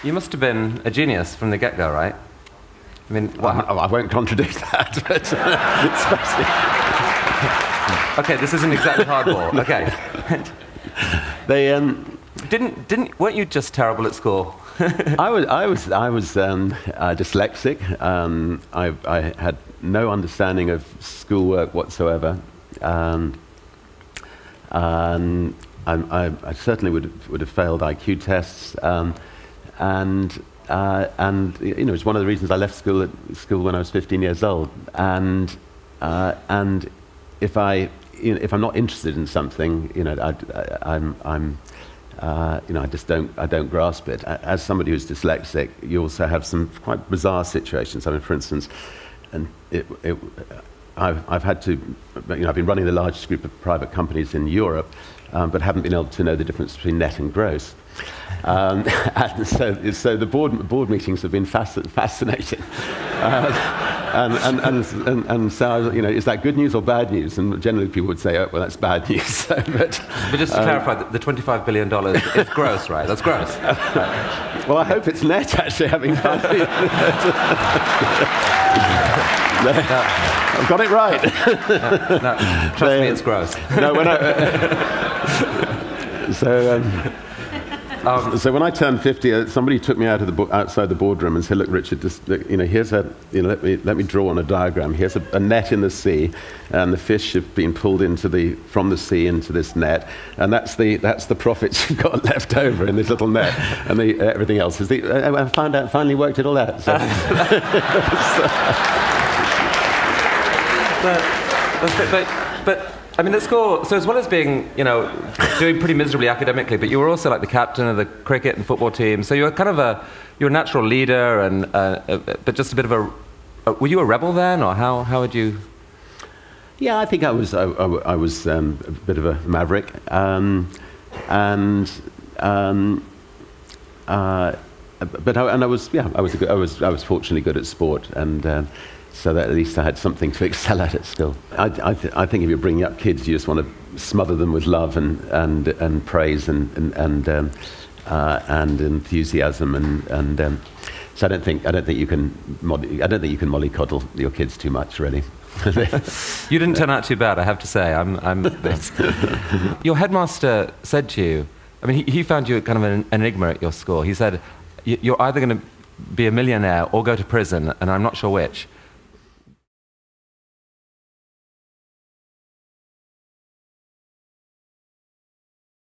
You must have been a genius from the get-go, right? I mean, I won't contradict that, but okay, this isn't exactly hardball. Okay. they weren't you just terrible at school? I was dyslexic. I had no understanding of schoolwork whatsoever. I certainly would have failed IQ tests, and you know, it's one of the reasons I left school when I was 15 years old. And if I'm not interested in something, you know, you know, I don't grasp it. As somebody who's dyslexic, you also have some quite bizarre situations. I mean, for instance, I've had to, you know, I've been running the largest group of private companies in Europe, but haven't been able to know the difference between net and gross. And so the board meetings have been fascinating. And so, you know, is that good news or bad news? And generally people would say, oh, well, that's bad news. but just to clarify, the $25 billion is gross, right? That's gross. Right. Well, I hope it's net, actually, having fun. I've got it right. No, trust me, it's gross. No, when so when I turned 50, somebody took me outside the boardroom and said, "Look, Richard, just, you know, let me draw on a diagram. Here's a net in the sea, and the fish have been pulled from the sea into this net, and that's the profits you've got left over in this little net, and everything else is I finally worked it all out." So. But I mean, at school, so as well as being, you know, doing pretty miserably academically, but you were also like the captain of the cricket and football team. So you were kind of you're a natural leader, and but just a bit of were you a rebel then, or how would you? Yeah, I think I was a bit of a maverick, but I was fortunately good at sport, and. So that at least I had something to excel at school. I think if you're bringing up kids, you just want to smother them with love and praise and enthusiasm, and so I don't think you can mollycoddle your kids too much, really. You didn't turn out too bad, I have to say. Your headmaster said to you, I mean, he found you kind of an enigma at your school. He said, "You're either going to be a millionaire or go to prison, and I'm not sure which."